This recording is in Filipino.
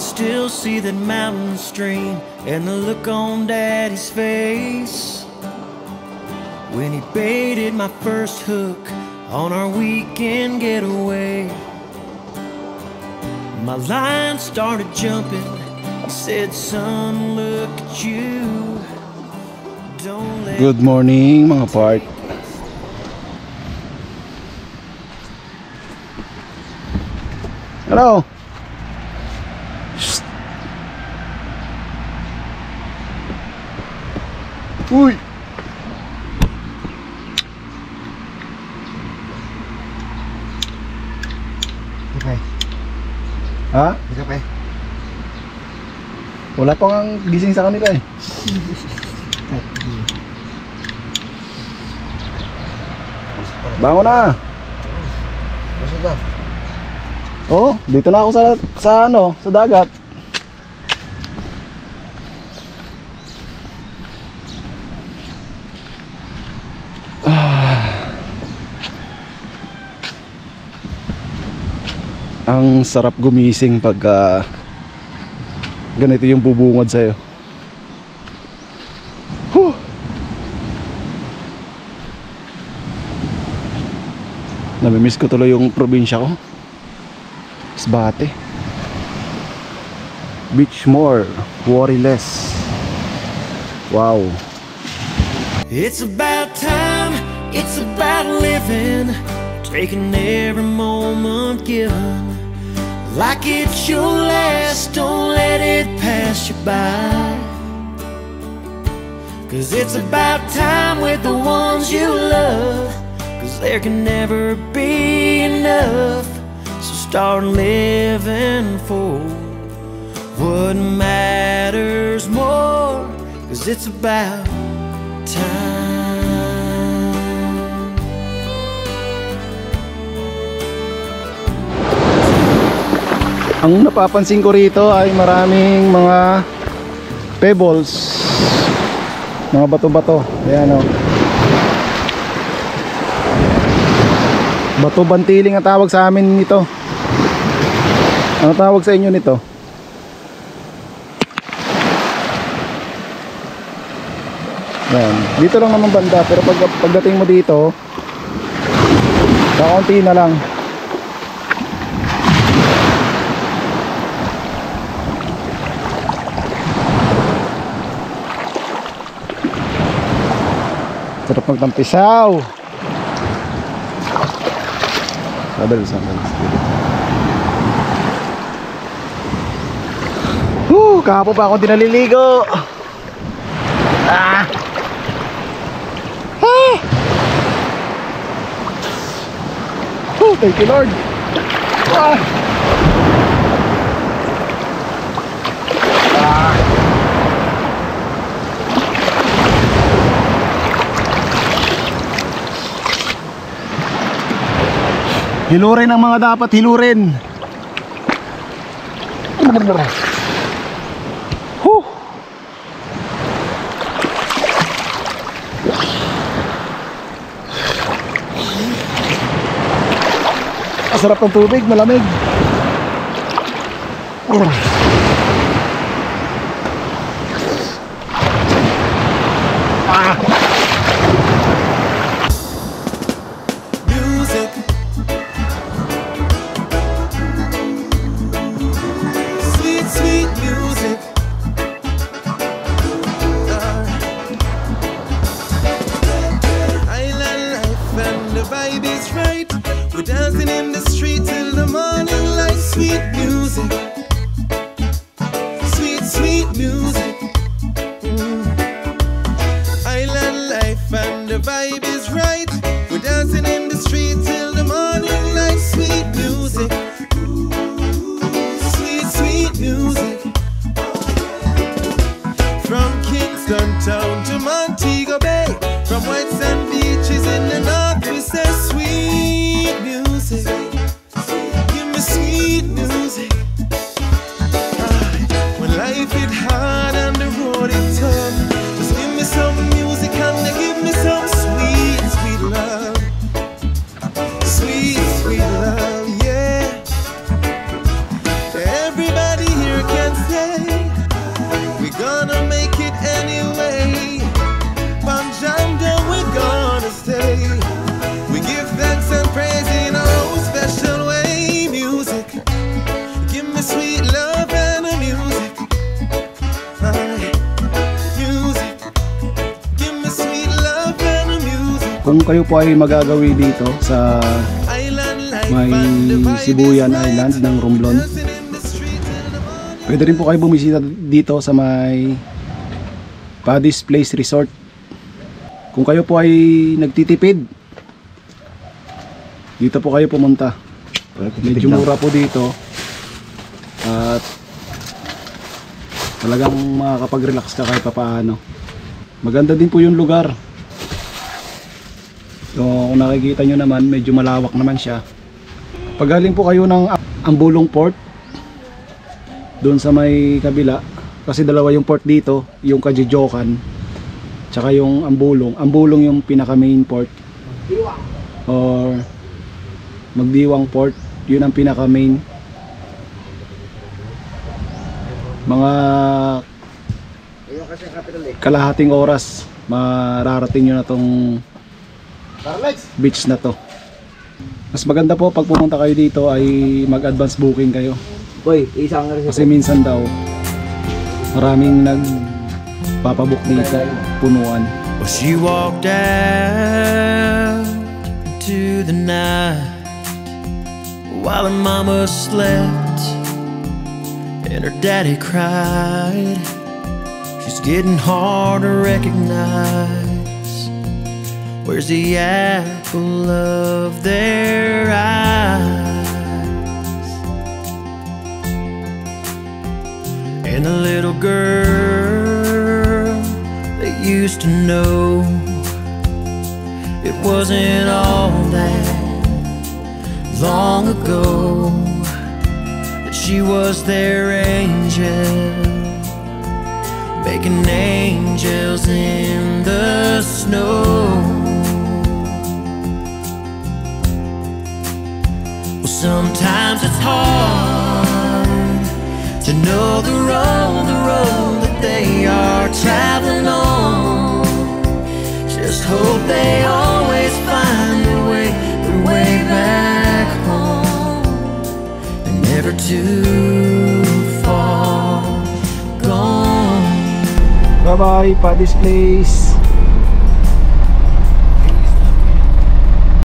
still see that mountain stream and the look on Daddy's face when he baited my first hook on our weekend getaway. My line started jumping. He said, son, look at you. Don't let... Good morning mga part. Hello. Shh. Uy. Okay. Ha? Okay. Wala pa nga gising sa kanila eh. Bangon na. Basta ba? Oh, dito na ako sa dagat. Ang sarap gumising pag ganito yung bubungad sa'yo. Namimiss ko tuloy yung probinsya ko. Masbate. Beach more, worry less. Wow. It's about time, it's about living, taking every moment given like it's your last. Don't let it pass you by, 'cause it's about time with the ones you love, 'cause there can never be enough. So start living for what matters more, 'cause it's about time. Ang napapansin ko rito ay maraming mga pebbles, mga bato-bato. Ayan o, bato bantiling ang tawag sa amin nito. Ano tawag sa inyo nito? Ayan, dito lang naman banda, pero pagdating mo dito, kaunti na lang. Sarap magtampisaw. Sandals. Kahapon pa ako di naliligo. Thank you, Lord. Hilurin ang mga dapat hilurin. Sarap ng tubig, malamig. Sweet, sweet love, yeah. Everybody here can Kung kayo po ay magagawi dito sa may Sibuyan Island ng Romblon, pwede rin po kayo bumisita dito sa may Paddy's Place Resort. Kung kayo po ay nagtitipid, dito po kayo pumunta. Medyo mura po dito at talagang makakapag-relax ka kahit papaano. Maganda din po yung lugar. So, kung nakikita nyo naman, medyo malawak naman siya. Pag galing po kayo ng Ambulong Port, doon sa may kabila, kasi dalawa yung port dito, yung Kajijokan tsaka yung Ambulong. Ambulong yung pinaka main port, or Magdiwang Port, yun ang pinaka main. Mga kalahating oras mararating nyo na tong beach na to. Mas maganda po pag pumunta kayo dito ay mag-advance booking kayo. Kasi minsan daw maraming nagpapabook dito, punuan. Well, she walked out to the night while her mama slept and her daddy cried. She's getting hard to recognize. Where's the apple of their eyes? And the little girl they used to know, it wasn't all that long ago that she was their angel, making angels in the snow. Well, sometimes it's hard to know the road that they are traveling on. Just hope they always find their way back home, and never too far gone. Bye bye, Paddy's Place.